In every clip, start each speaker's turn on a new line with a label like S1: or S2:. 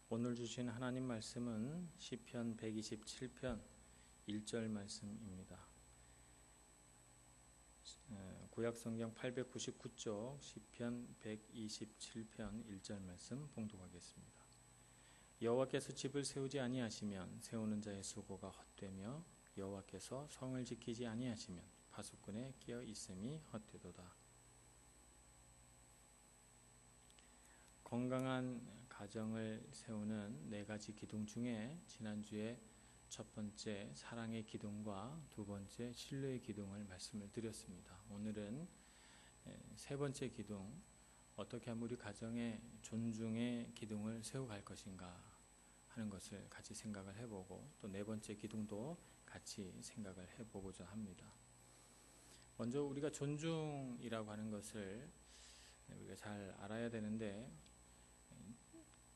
S1: 오늘 주신 하나님 말씀은 시편 127편 1절 말씀입니다. 구약성경 899쪽 시편 127편 1절 말씀 봉독하겠습니다. 여호와께서 집을 세우지 아니하시면 세우는 자의 수고가 헛되며 여호와께서 성을 지키지 아니하시면 파수꾼의 끼어 있음이 헛되도다. 건강한 가정을 세우는 네 가지 기둥 중에 지난주에 첫 번째 사랑의 기둥과 두 번째 신뢰의 기둥을 말씀을 드렸습니다. 오늘은 세 번째 기둥, 어떻게 하면 우리 가정에 존중의 기둥을 세워갈 것인가 하는 것을 같이 생각을 해보고, 또 네 번째 기둥도 같이 생각을 해보고자 합니다. 먼저 우리가 존중이라고 하는 것을 우리가 잘 알아야 되는데,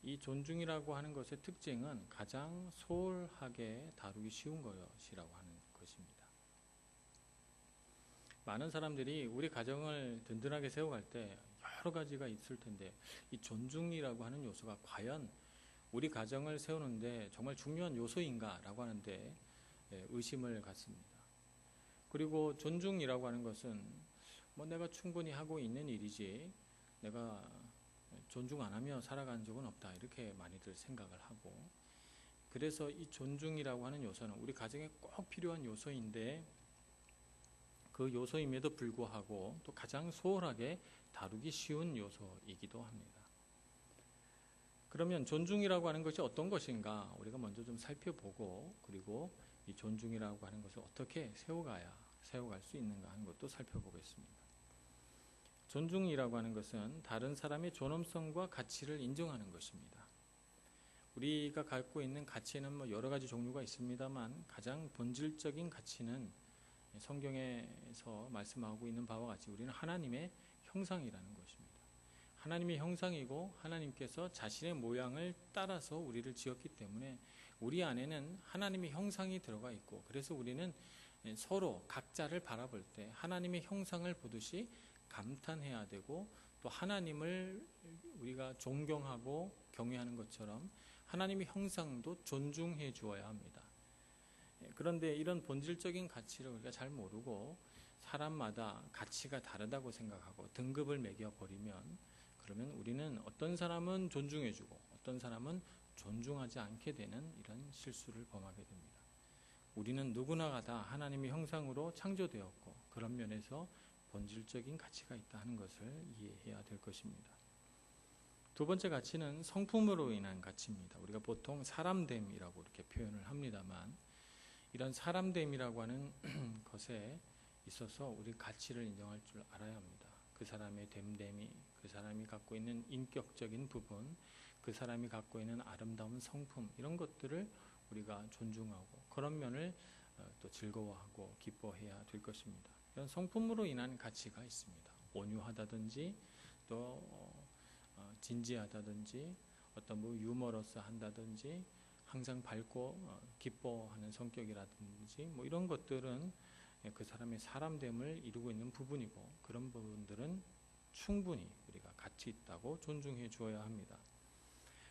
S1: 이 존중이라고 하는 것의 특징은 가장 소홀하게 다루기 쉬운 것이라고 하는 것입니다. 많은 사람들이 우리 가정을 든든하게 세워갈 때 여러 가지가 있을 텐데, 이 존중이라고 하는 요소가 과연 우리 가정을 세우는데 정말 중요한 요소인가 라고 하는데 의심을 갖습니다. 그리고 존중이라고 하는 것은 내가 충분히 하고 있는 일이지 내가 존중 안 하며 살아간 적은 없다, 이렇게 많이들 생각을 하고, 그래서 이 존중이라고 하는 요소는 우리 가정에 꼭 필요한 요소인데, 그 요소임에도 불구하고 또 가장 소홀하게 다루기 쉬운 요소이기도 합니다. 그러면 존중이라고 하는 것이 어떤 것인가 우리가 먼저 좀 살펴보고, 그리고 이 존중이라고 하는 것을 어떻게 세워갈 수 있는가 하는 것도 살펴보겠습니다. 존중이라고 하는 것은 다른 사람의 존엄성과 가치를 인정하는 것입니다. 우리가 갖고 있는 가치는 여러 가지 종류가 있습니다만, 가장 본질적인 가치는 성경에서 말씀하고 있는 바와 같이 우리는 하나님의 형상이라는 것입니다. 하나님의 형상이고, 하나님께서 자신의 모양을 따라서 우리를 지었기 때문에 우리 안에는 하나님의 형상이 들어가 있고, 그래서 우리는 서로 각자를 바라볼 때 하나님의 형상을 보듯이 감탄해야 되고, 또 하나님을 우리가 존경하고 경외하는 것처럼 하나님의 형상도 존중해 주어야 합니다. 그런데 이런 본질적인 가치를 우리가 잘 모르고 사람마다 가치가 다르다고 생각하고 등급을 매겨버리면, 그러면 우리는 어떤 사람은 존중해 주고 어떤 사람은 존중하지 않게 되는 이런 실수를 범하게 됩니다. 우리는 누구나 다 하나님의 형상으로 창조되었고, 그런 면에서 본질적인 가치가 있다 하는 것을 이해해야 될 것입니다. 두 번째 가치는 성품으로 인한 가치입니다. 우리가 보통 사람됨이라고 이렇게 표현을 합니다만, 이런 사람됨이라고 하는 것에 있어서 우리 가치를 인정할 줄 알아야 합니다. 그 사람의 됨됨이, 그 사람이 갖고 있는 인격적인 부분, 그 사람이 갖고 있는 아름다운 성품, 이런 것들을 우리가 존중하고 그런 면을 또 즐거워하고 기뻐해야 될 것입니다. 이런 성품으로 인한 가치가 있습니다. 온유하다든지, 또 진지하다든지, 어떤 유머러스한다든지, 항상 밝고 기뻐하는 성격이라든지, 이런 것들은 그 사람의 사람됨을 이루고 있는 부분이고, 그런 부분들은 충분히 우리가 가치 있다고 존중해 주어야 합니다.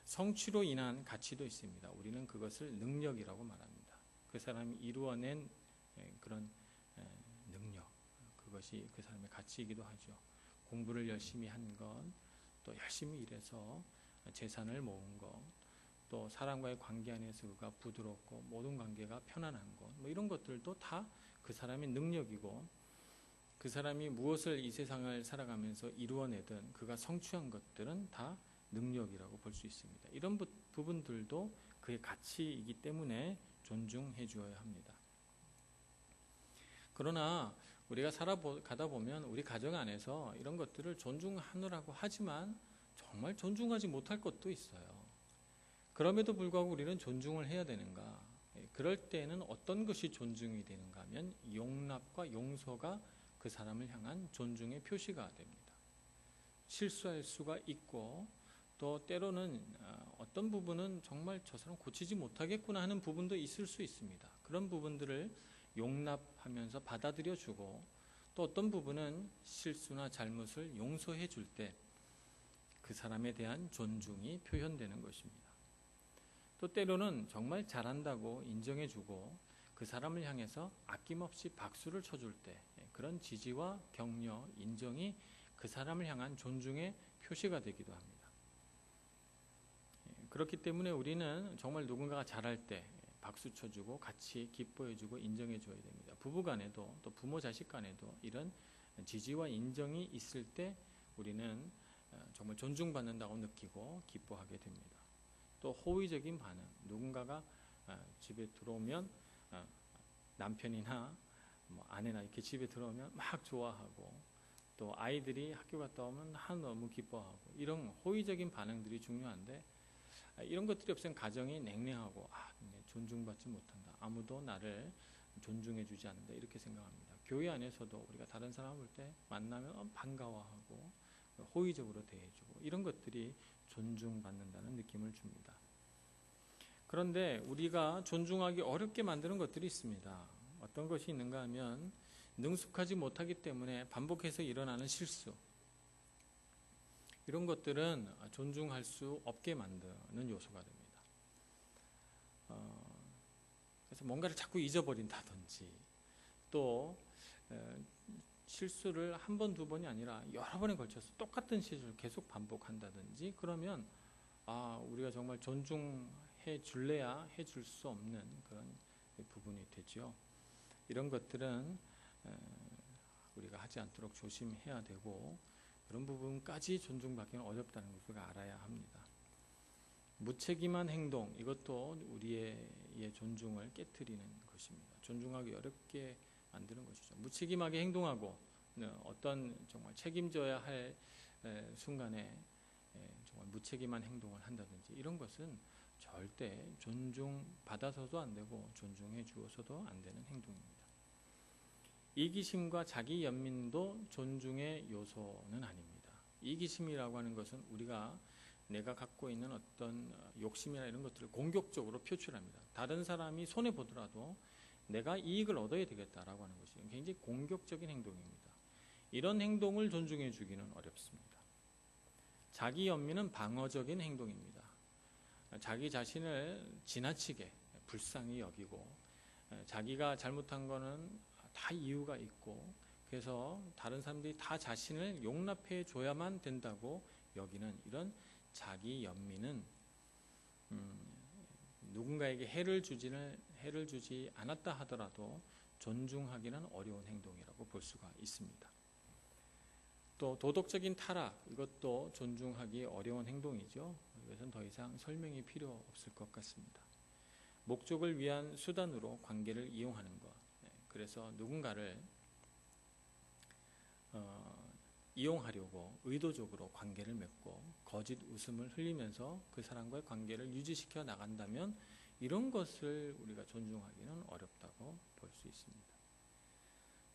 S1: 성취로 인한 가치도 있습니다. 우리는 그것을 능력이라고 말합니다. 그 사람이 이루어낸 그런 능력, 그것이 그 사람의 가치이기도 하죠. 공부를 열심히 한 것, 또 열심히 일해서 재산을 모은 것, 또 사람과의 관계 안에서 그가 부드럽고 모든 관계가 편안한 것, 이런 것들도 다 그 사람의 능력이고, 그 사람이 무엇을 이 세상을 살아가면서 이루어내든 그가 성취한 것들은 다 능력이라고 볼 수 있습니다. 이런 부분들도 그의 가치이기 때문에 존중해 주어야 합니다. 그러나 우리가 살아가다 보면 우리 가정 안에서 이런 것들을 존중하느라고 하지만 정말 존중하지 못할 것도 있어요. 그럼에도 불구하고 우리는 존중을 해야 되는가? 그럴 때는 어떤 것이 존중이 되는가 하면 용납과 용서가 그 사람을 향한 존중의 표시가 됩니다. 실수할 수가 있고, 또 때로는 어떤 부분은 정말 저 사람 고치지 못하겠구나 하는 부분도 있을 수 있습니다. 그런 부분들을 용납하면서 받아들여 주고, 또 어떤 부분은 실수나 잘못을 용서해 줄 때 그 사람에 대한 존중이 표현되는 것입니다. 또 때로는 정말 잘한다고 인정해주고 그 사람을 향해서 아낌없이 박수를 쳐줄 때 그런 지지와 격려, 인정이 그 사람을 향한 존중의 표시가 되기도 합니다. 그렇기 때문에 우리는 정말 누군가가 잘할 때 박수 쳐주고 같이 기뻐해주고 인정해줘야 됩니다. 부부간에도 또 부모 자식 간에도 이런 지지와 인정이 있을 때 우리는 정말 존중받는다고 느끼고 기뻐하게 됩니다. 또 호의적인 반응, 누군가가 집에 들어오면 남편이나 아내나 이렇게 집에 들어오면 막 좋아하고 또 아이들이 학교 갔다 오면 너무 기뻐하고 이런 호의적인 반응들이 중요한데 이런 것들이 없으면 가정이 냉랭하고 존중받지 못한다. 아무도 나를 존중해주지 않는다. 이렇게 생각합니다. 교회 안에서도 우리가 다른 사람을 볼 때 만나면 반가워하고 호의적으로 대해주고 이런 것들이 존중받는다는 느낌을 줍니다. 그런데 우리가 존중하기 어렵게 만드는 것들이 있습니다. 어떤 것이 있는가 하면 능숙하지 못하기 때문에 반복해서 일어나는 실수, 이런 것들은 존중할 수 없게 만드는 요소가 됩니다. 그래서 뭔가를 자꾸 잊어버린다든지 또 실수를 한 번, 두 번이 아니라 여러 번에 걸쳐서 똑같은 실수를 계속 반복한다든지 그러면 우리가 정말 존중해 줄래야 해줄 수 없는 그런 부분이 되죠. 이런 것들은 우리가 하지 않도록 조심해야 되고 그런 부분까지 존중받기는 어렵다는 것을 알아야 합니다. 무책임한 행동, 이것도 우리의 존중을 깨트리는 것입니다. 존중하기 어렵게 만드는 것이죠. 무책임하게 행동하고 어떤 정말 책임져야 할 순간에 정말 무책임한 행동을 한다든지 이런 것은 절대 존중받아서도 안 되고 존중해 주어서도 안 되는 행동입니다. 이기심과 자기 연민도 존중의 요소는 아닙니다. 이기심이라고 하는 것은 내가 갖고 있는 어떤 욕심이나 이런 것들을 공격적으로 표출합니다. 다른 사람이 손해보더라도 내가 이익을 얻어야 되겠다라고 하는 것이 굉장히 공격적인 행동입니다. 이런 행동을 존중해 주기는 어렵습니다. 자기 연민은 방어적인 행동입니다. 자기 자신을 지나치게 불쌍히 여기고 자기가 잘못한 거는 다 이유가 있고 그래서 다른 사람들이 다 자신을 용납해 줘야만 된다고 여기는 이런 자기 연민은 누군가에게 해를 주지 않았다 하더라도 존중하기는 어려운 행동이라고 볼 수가 있습니다. 또 도덕적인 타락, 이것도 존중하기 어려운 행동이죠. 이것은 더 이상 설명이 필요 없을 것 같습니다. 목적을 위한 수단으로 관계를 이용하는 것, 그래서 누군가를 이용하려고 의도적으로 관계를 맺고 거짓 웃음을 흘리면서 그 사람과의 관계를 유지시켜 나간다면 이런 것을 우리가 존중하기는 어렵다고 볼 수 있습니다.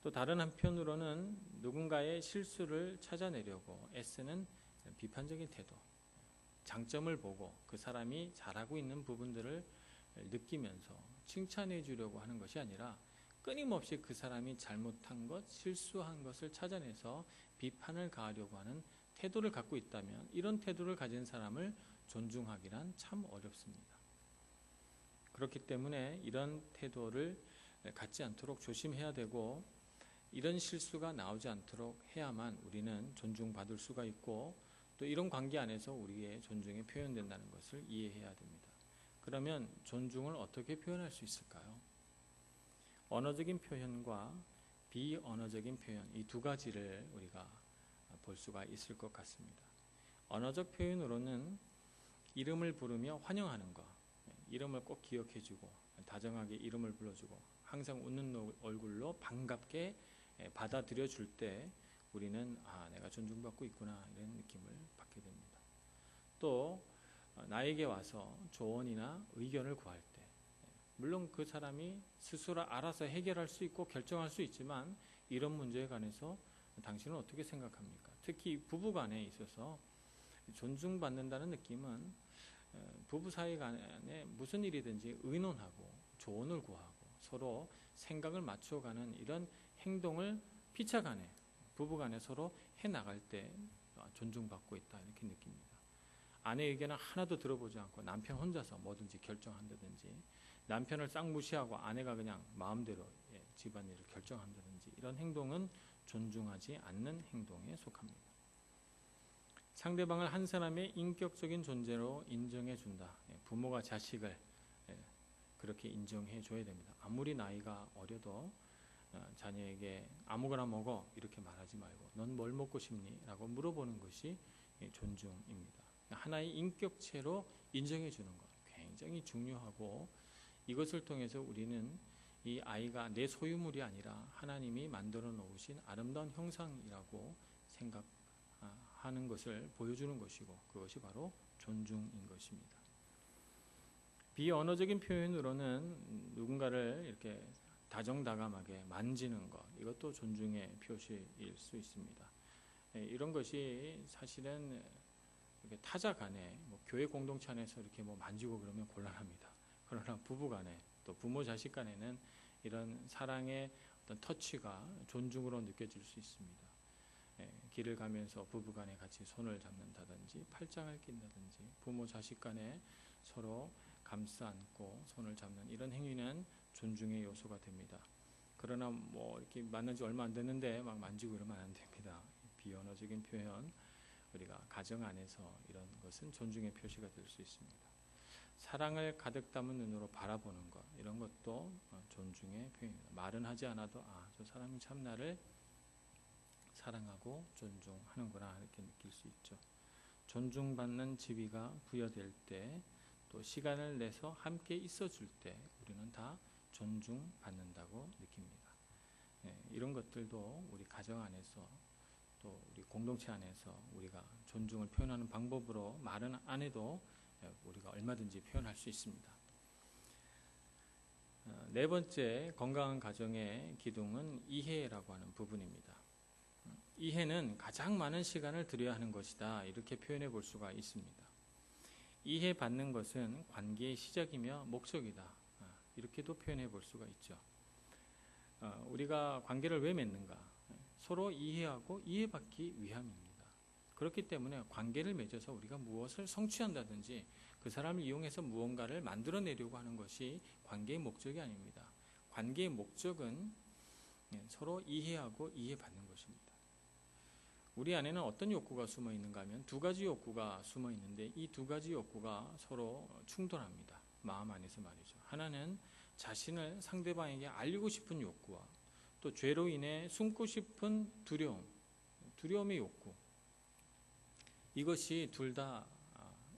S1: 또 다른 한편으로는 누군가의 실수를 찾아내려고 애쓰는 비판적인 태도, 장점을 보고 그 사람이 잘하고 있는 부분들을 느끼면서 칭찬해 주려고 하는 것이 아니라 끊임없이 그 사람이 잘못한 것, 실수한 것을 찾아내서 비판을 가하려고 하는 태도를 갖고 있다면 이런 태도를 가진 사람을 존중하기란 참 어렵습니다. 그렇기 때문에 이런 태도를 갖지 않도록 조심해야 되고 이런 실수가 나오지 않도록 해야만 우리는 존중받을 수가 있고 또 이런 관계 안에서 우리의 존중이 표현된다는 것을 이해해야 됩니다. 그러면 존중을 어떻게 표현할 수 있을까요? 언어적인 표현과 비언어적인 표현, 이 두 가지를 우리가 볼 수가 있을 것 같습니다. 언어적 표현으로는 이름을 부르며 환영하는 것, 이름을 꼭 기억해주고 다정하게 이름을 불러주고 항상 웃는 얼굴로 반갑게 받아들여 줄 때 우리는 내가 존중받고 있구나 이런 느낌을 받게 됩니다. 또 나에게 와서 조언이나 의견을 구할 때 물론 그 사람이 스스로 알아서 해결할 수 있고 결정할 수 있지만 이런 문제에 관해서 당신은 어떻게 생각합니까? 특히 부부간에 있어서 존중받는다는 느낌은 부부 사이 간에 무슨 일이든지 의논하고 조언을 구하고 서로 생각을 맞춰가는 이런 행동을 피차간에 부부간에 서로 해나갈 때 존중받고 있다 이렇게 느낍니다. 아내 의견을 하나도 들어보지 않고 남편 혼자서 뭐든지 결정한다든지, 남편을 싹 무시하고 아내가 그냥 마음대로 집안일을 결정한다든지, 이런 행동은 존중하지 않는 행동에 속합니다. 상대방을 한 사람의 인격적인 존재로 인정해 준다. 부모가 자식을 그렇게 인정해 줘야 됩니다. 아무리 나이가 어려도 자녀에게 아무거나 먹어 이렇게 말하지 말고 넌 뭘 먹고 싶니? 라고 물어보는 것이 존중입니다. 하나의 인격체로 인정해 주는 것 굉장히 중요하고, 이것을 통해서 우리는 이 아이가 내 소유물이 아니라 하나님이 만들어 놓으신 아름다운 형상이라고 생각하는 것을 보여주는 것이고, 그것이 바로 존중인 것입니다. 비언어적인 표현으로는 누군가를 이렇게 다정다감하게 만지는 것, 이것도 존중의 표시일 수 있습니다. 이런 것이 사실은 이렇게 타자 간에 교회 공동체 안에서 이렇게 만지고 그러면 곤란합니다. 그러나 부부 간에 또 부모 자식 간에는 이런 사랑의 어떤 터치가 존중으로 느껴질 수 있습니다. 길을 가면서 부부 간에 같이 손을 잡는다든지 팔짱을 낀다든지, 부모 자식 간에 서로 감싸 안고 손을 잡는 이런 행위는 존중의 요소가 됩니다. 그러나 이렇게 만난 지 얼마 안 됐는데 막 만지고 이러면 안 됩니다. 비언어적인 표현, 우리가 가정 안에서 이런 것은 존중의 표시가 될 수 있습니다. 사랑을 가득 담은 눈으로 바라보는 것, 이런 것도 존중의 표현입니다. 말은 하지 않아도 저 사람이 참 나를 사랑하고 존중하는구나 이렇게 느낄 수 있죠. 존중받는 지위가 부여될 때, 또 시간을 내서 함께 있어줄 때 우리는 다 존중받는다고 느낍니다. 이런 것들도 우리 가정 안에서 또 우리 공동체 안에서 우리가 존중을 표현하는 방법으로 말은 안 해도 우리가 얼마든지 표현할 수 있습니다. 네 번째, 건강한 가정의 기둥은 이해라고 하는 부분입니다. 이해는 가장 많은 시간을 들여야 하는 것이다, 이렇게 표현해 볼 수가 있습니다. 이해받는 것은 관계의 시작이며 목적이다, 이렇게도 표현해 볼 수가 있죠. 우리가 관계를 왜 맺는가? 서로 이해하고 이해받기 위함입니다. 그렇기 때문에 관계를 맺어서 우리가 무엇을 성취한다든지 그 사람을 이용해서 무언가를 만들어내려고 하는 것이 관계의 목적이 아닙니다. 관계의 목적은 서로 이해하고 이해받는 것입니다. 우리 안에는 어떤 욕구가 숨어 있는가 하면 두 가지 욕구가 숨어 있는데, 이 두 가지 욕구가 서로 충돌합니다. 마음 안에서 말이죠. 하나는 자신을 상대방에게 알리고 싶은 욕구와 또 죄로 인해 숨고 싶은 두려움의 욕구, 이것이 둘 다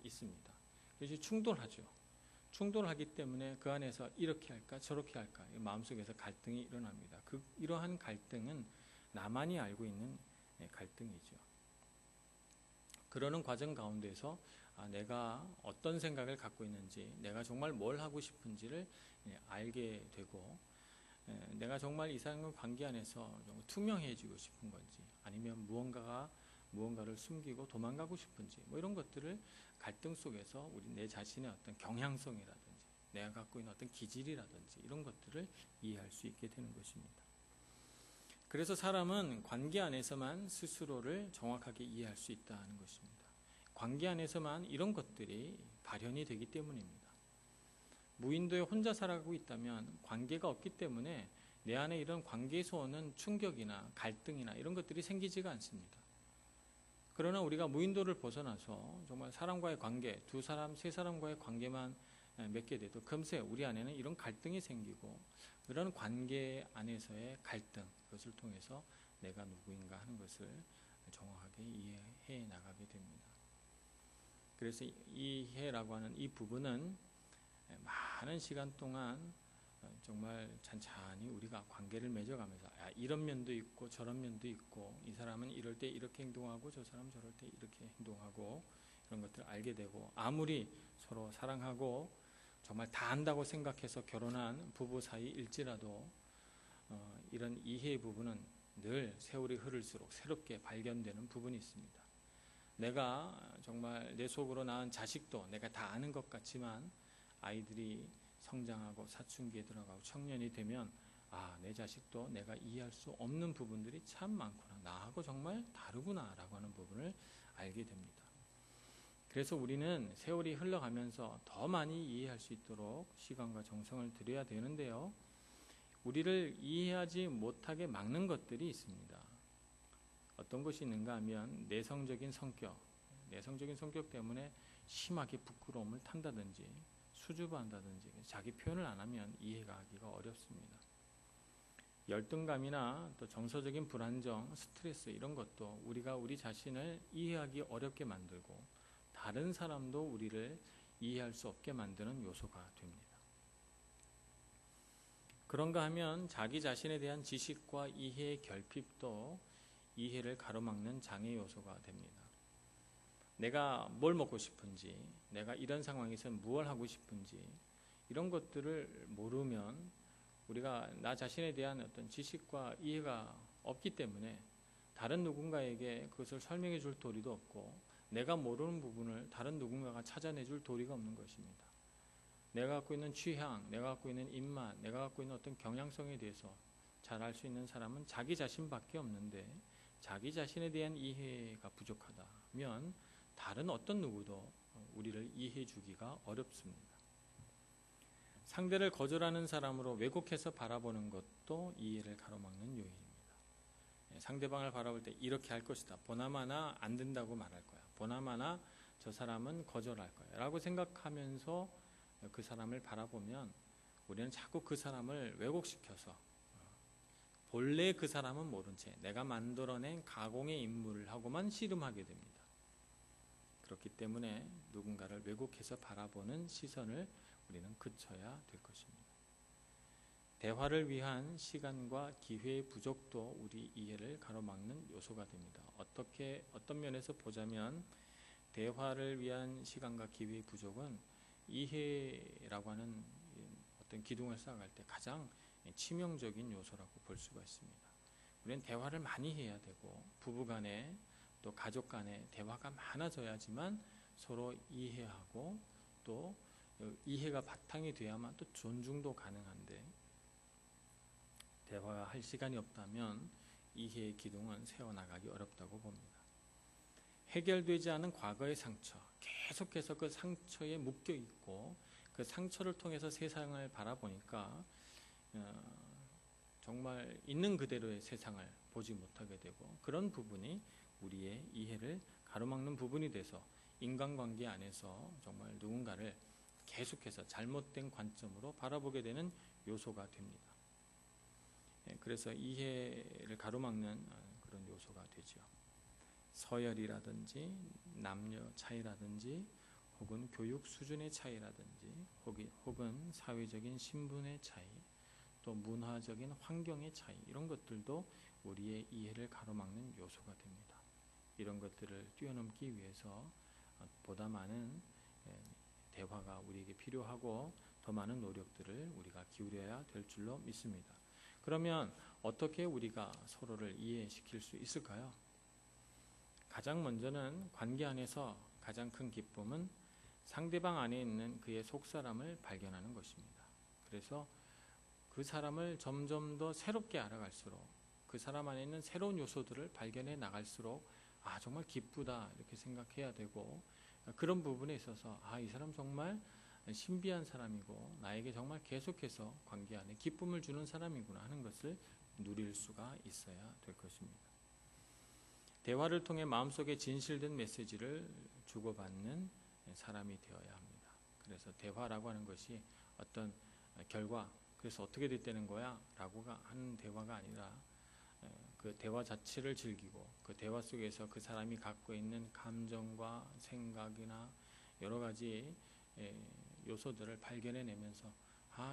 S1: 있습니다. 그것이 충돌하죠. 충돌하기 때문에 그 안에서 이렇게 할까 저렇게 할까 마음속에서 갈등이 일어납니다. 이러한 갈등은 나만이 알고 있는 갈등이죠. 그러는 과정 가운데서 내가 어떤 생각을 갖고 있는지, 내가 정말 뭘 하고 싶은지를 알게 되고, 내가 정말 이 사람과 관계 안에서 좀 투명해지고 싶은 건지, 아니면 무언가를 숨기고 도망가고 싶은지, 이런 것들을 갈등 속에서 내 자신의 어떤 경향성이라든지 내가 갖고 있는 어떤 기질이라든지 이런 것들을 이해할 수 있게 되는 것입니다. 그래서 사람은 관계 안에서만 스스로를 정확하게 이해할 수 있다는 것입니다. 관계 안에서만 이런 것들이 발현이 되기 때문입니다. 무인도에 혼자 살아가고 있다면 관계가 없기 때문에 내 안에 이런 관계에서 오는 충격이나 갈등이나 이런 것들이 생기지가 않습니다. 그러나 우리가 무인도를 벗어나서 정말 사람과의 관계, 두 사람, 세 사람과의 관계만 맺게 돼도 금세 우리 안에는 이런 갈등이 생기고, 그런 관계 안에서의 갈등, 그것을 통해서 내가 누구인가 하는 것을 정확하게 이해해 나가게 됩니다. 그래서 이해라고 하는 이 부분은 많은 시간 동안 정말 찬찬히 우리가 관계를 맺어가면서 이런 면도 있고 저런 면도 있고, 이 사람은 이럴 때 이렇게 행동하고 저 사람은 저럴 때 이렇게 행동하고, 이런 것들을 알게 되고, 아무리 서로 사랑하고 정말 다 안다고 생각해서 결혼한 부부 사이일지라도 이런 이해의 부분은 늘 세월이 흐를수록 새롭게 발견되는 부분이 있습니다. 내가 정말 내 속으로 낳은 자식도 내가 다 아는 것 같지만 아이들이 성장하고 사춘기에 들어가고 청년이 되면 내 자식도 내가 이해할 수 없는 부분들이 참 많구나, 나하고 정말 다르구나 라고 하는 부분을 알게 됩니다. 그래서 우리는 세월이 흘러가면서 더 많이 이해할 수 있도록 시간과 정성을 들여야 되는데요. 우리를 이해하지 못하게 막는 것들이 있습니다. 어떤 것이 있는가 하면 내성적인 성격 때문에 심하게 부끄러움을 탄다든지 수줍어한다든지 자기 표현을 안 하면 이해가 하기가 어렵습니다. 열등감이나 또 정서적인 불안정, 스트레스 이런 것도 우리가 우리 자신을 이해하기 어렵게 만들고 다른 사람도 우리를 이해할 수 없게 만드는 요소가 됩니다. 그런가 하면 자기 자신에 대한 지식과 이해의 결핍도 이해를 가로막는 장애 요소가 됩니다. 내가 뭘 먹고 싶은지, 내가 이런 상황에서 무엇을 하고 싶은지 이런 것들을 모르면 우리가 나 자신에 대한 어떤 지식과 이해가 없기 때문에 다른 누군가에게 그것을 설명해 줄 도리도 없고 내가 모르는 부분을 다른 누군가가 찾아내 줄 도리가 없는 것입니다. 내가 갖고 있는 취향, 내가 갖고 있는 입맛, 내가 갖고 있는 어떤 경향성에 대해서 잘 알 수 있는 사람은 자기 자신밖에 없는데 자기 자신에 대한 이해가 부족하다면 다른 어떤 누구도 우리를 이해해 주기가 어렵습니다. 상대를 거절하는 사람으로 왜곡해서 바라보는 것도 이해를 가로막는 요인입니다. 상대방을 바라볼 때 이렇게 할 것이다. 보나마나 안 된다고 말할 거야. 보나마나 저 사람은 거절할 거야. 라고 생각하면서 그 사람을 바라보면 우리는 자꾸 그 사람을 왜곡시켜서 본래 그 사람은 모른 채 내가 만들어낸 가공의 인물을 하고만 씨름하게 됩니다. 그렇기 때문에 누군가를 왜곡해서 바라보는 시선을 우리는 그쳐야 될 것입니다. 대화를 위한 시간과 기회의 부족도 우리 이해를 가로막는 요소가 됩니다. 어떤 면에서 보자면 대화를 위한 시간과 기회의 부족은 이해라고 하는 어떤 기둥을 쌓아갈 때 가장 치명적인 요소라고 볼 수가 있습니다. 우리는 대화를 많이 해야 되고 부부간에 또 가족간에 대화가 많아져야지만 서로 이해하고 또 이해가 바탕이 돼야만 또 존중도 가능한데 대화할 시간이 없다면 이해의 기둥은 세워나가기 어렵다고 봅니다. 해결되지 않은 과거의 상처, 계속해서 그 상처에 묶여 있고 그 상처를 통해서 세상을 바라보니까 정말 있는 그대로의 세상을 보지 못하게 되고 그런 부분이 우리의 이해를 가로막는 부분이 돼서 인간관계 안에서 정말 누군가를 계속해서 잘못된 관점으로 바라보게 되는 요소가 됩니다. 그래서 이해를 가로막는 그런 요소가 되죠. 서열이라든지 남녀 차이라든지 혹은 교육 수준의 차이라든지 혹은 사회적인 신분의 차이 또 문화적인 환경의 차이 이런 것들도 우리의 이해를 가로막는 요소가 됩니다. 이런 것들을 뛰어넘기 위해서 보다 많은 대화가 우리에게 필요하고 더 많은 노력들을 우리가 기울여야 될 줄로 믿습니다. 그러면 어떻게 우리가 서로를 이해시킬 수 있을까요? 가장 먼저는 관계 안에서 가장 큰 기쁨은 상대방 안에 있는 그의 속사람을 발견하는 것입니다. 그래서 그 사람을 점점 더 새롭게 알아갈수록 그 사람 안에 있는 새로운 요소들을 발견해 나갈수록 정말 기쁘다 이렇게 생각해야 되고 그런 부분에 있어서 이 사람 정말 신비한 사람이고 나에게 정말 계속해서 관계 안에 기쁨을 주는 사람이구나 하는 것을 누릴 수가 있어야 될 것입니다. 대화를 통해 마음속에 진실된 메시지를 주고받는 사람이 되어야 합니다. 그래서 대화라고 하는 것이 어떤 결과 그래서 어떻게 됐다는 거야? 라고 하는 대화가 아니라 그 대화 자체를 즐기고 그 대화 속에서 그 사람이 갖고 있는 감정과 생각이나 여러 가지 요소들을 발견해내면서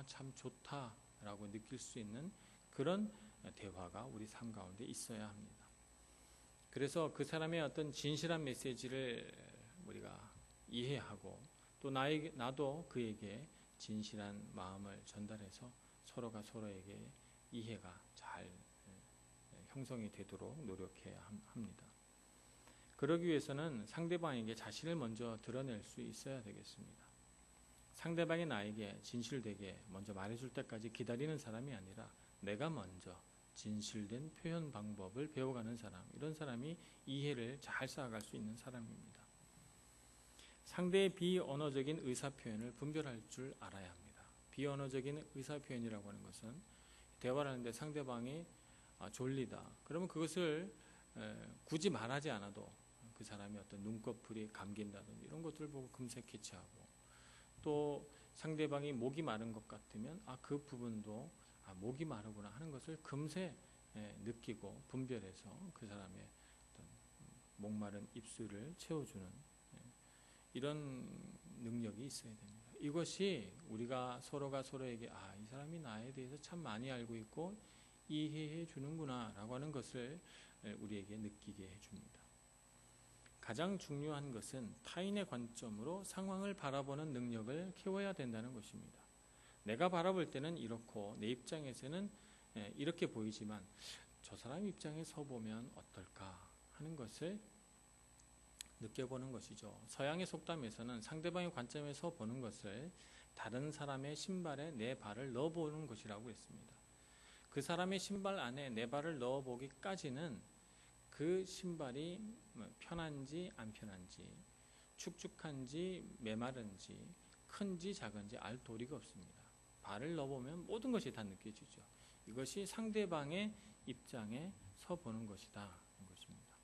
S1: 참 좋다라고 느낄 수 있는 그런 대화가 우리 삶 가운데 있어야 합니다. 그래서 그 사람의 어떤 진실한 메시지를 우리가 이해하고 또 나도 그에게 진실한 마음을 전달해서 서로가 서로에게 이해가 잘 형성이 되도록 노력해야 합니다. 그러기 위해서는 상대방에게 자신을 먼저 드러낼 수 있어야 되겠습니다. 상대방이 나에게 진실되게 먼저 말해줄 때까지 기다리는 사람이 아니라 내가 먼저 진실된 표현 방법을 배워가는 사람, 이런 사람이 이해를 잘 쌓아갈 수 있는 사람입니다. 상대의 비언어적인 의사표현을 분별할 줄 알아야 합니다. 비언어적인 의사표현이라고 하는 것은 대화를 하는데 상대방이 졸리다. 그러면 그것을 굳이 말하지 않아도 그 사람이 어떤 눈꺼풀이 감긴다든지 이런 것들을 보고 금세 캐치하고, 또 상대방이 목이 마른 것 같으면 그 부분도 목이 마르구나 하는 것을 금세 느끼고 분별해서 그 사람의 어떤 목마른 입술을 채워주는 이런 능력이 있어야 됩니다. 이것이 우리가 서로가 서로에게 이 사람이 나에 대해서 참 많이 알고 있고 이해해 주는구나 라고 하는 것을 우리에게 느끼게 해줍니다. 가장 중요한 것은 타인의 관점으로 상황을 바라보는 능력을 키워야 된다는 것입니다. 내가 바라볼 때는 이렇고 내 입장에서는 이렇게 보이지만 저 사람 입장에 서 보면 어떨까 하는 것을 느껴보는 것이죠. 서양의 속담에서는 상대방의 관점에서 보는 것을 다른 사람의 신발에 내 발을 넣어보는 것이라고 했습니다. 그 사람의 신발 안에 내 발을 넣어보기까지는 그 신발이 편한지 안 편한지, 축축한지 메마른지, 큰지 작은지 알 도리가 없습니다. 발을 넣어보면 모든 것이 다 느껴지죠. 이것이 상대방의 입장에 서 보는 것이다. 것입니다.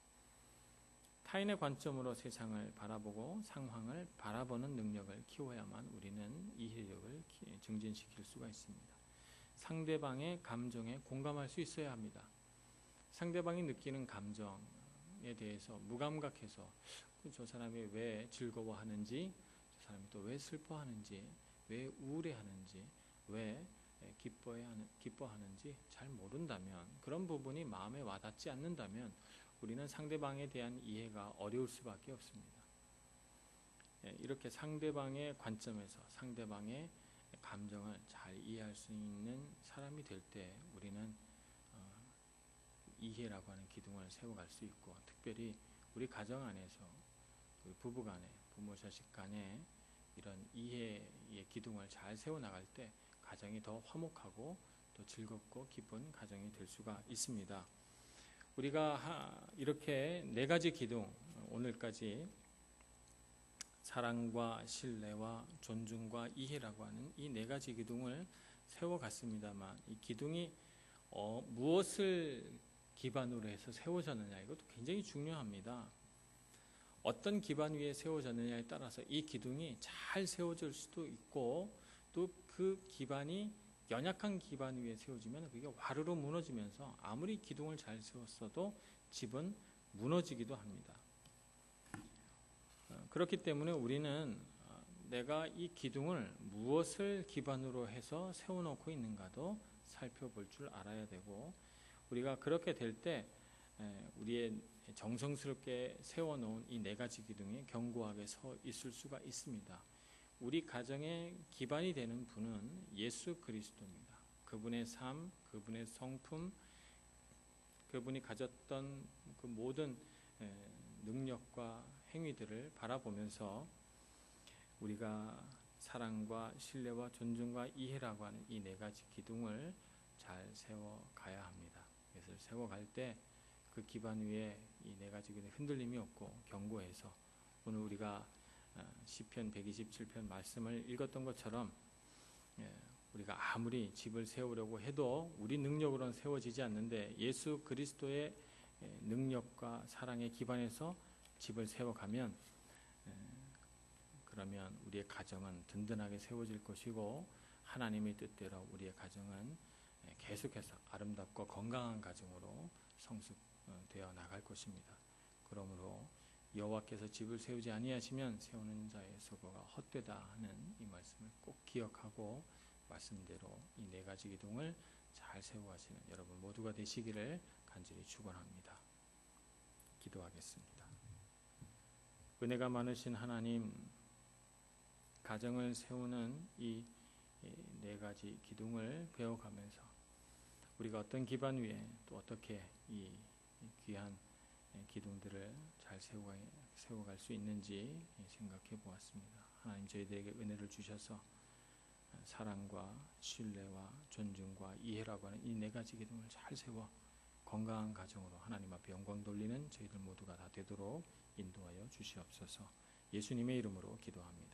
S1: 타인의 관점으로 세상을 바라보고 상황을 바라보는 능력을 키워야만 우리는 이해력을 증진시킬 수가 있습니다. 상대방의 감정에 공감할 수 있어야 합니다. 상대방이 느끼는 감정에 대해서 무감각해서 저 사람이 왜 즐거워하는지, 저 사람이 또 왜 슬퍼하는지, 왜 우울해하는지, 왜 기뻐하는지 잘 모른다면, 그런 부분이 마음에 와닿지 않는다면 우리는 상대방에 대한 이해가 어려울 수밖에 없습니다. 이렇게 상대방의 관점에서 상대방의 감정을 잘 이해할 수 있는 사람이 될 때 우리는 이해라고 하는 기둥을 세워갈 수 있고, 특별히 우리 가정 안에서 우리 부부 간에, 부모 자식 간에 이런 이해의 기둥을 잘 세워나갈 때 가정이 더 화목하고 또 즐겁고 기쁜 가정이 될 수가 있습니다. 우리가 이렇게 4가지 기둥, 오늘까지 사랑과 신뢰와 존중과 이해라고 하는 이 4가지 기둥을 세워갔습니다만, 이 기둥이 무엇을 기반으로 해서 세워졌느냐, 이것도 굉장히 중요합니다. 어떤 기반 위에 세워졌느냐에 따라서 이 기둥이 잘 세워질 수도 있고, 또 그 기반이 연약한 기반 위에 세워지면 그게 와르르 무너지면서 아무리 기둥을 잘 세웠어도 집은 무너지기도 합니다. 그렇기 때문에 우리는 내가 이 기둥을 무엇을 기반으로 해서 세워놓고 있는가도 살펴볼 줄 알아야 되고, 우리가 그렇게 될 때 우리의 정성스럽게 세워놓은 이 4가지 기둥이 견고하게 서 있을 수가 있습니다. 우리 가정의 기반이 되는 분은 예수 그리스도입니다. 그분의 삶, 그분의 성품, 그분이 가졌던 그 모든 능력과 행위들을 바라보면서 우리가 사랑과 신뢰와 존중과 이해라고 하는 이 4가지 기둥을 잘 세워가야 합니다. 그래서 세워갈 때 그 기반 위에 이 4가지 기둥이 흔들림이 없고 견고해서, 오늘 우리가 시편 127편 말씀을 읽었던 것처럼 우리가 아무리 집을 세우려고 해도 우리 능력으로는 세워지지 않는데 예수 그리스도의 능력과 사랑의 기반에서 집을 세워가면, 그러면 우리의 가정은 든든하게 세워질 것이고 하나님의 뜻대로 우리의 가정은 계속해서 아름답고 건강한 가정으로 성숙되어 나갈 것입니다. 그러므로 여호와께서 집을 세우지 아니하시면 세우는 자의 수고가 헛되다 하는 이 말씀을 꼭 기억하고 말씀대로 이 4가지 기둥을 잘 세워가시는 여러분 모두가 되시기를 간절히 축원합니다. 기도하겠습니다. 은혜가 많으신 하나님, 가정을 세우는 이 4가지 기둥을 배워가면서 우리가 어떤 기반 위에 또 어떻게 이 귀한 기둥들을 잘 세워갈 수 있는지 생각해 보았습니다. 하나님, 저희들에게 은혜를 주셔서 사랑과 신뢰와 존중과 이해라고 하는 이 4가지 기둥을 잘 세워 건강한 가정으로 하나님 앞에 영광 돌리는 저희들 모두가 다 되도록 인도하여 주시옵소서. 예수님의 이름으로 기도합니다.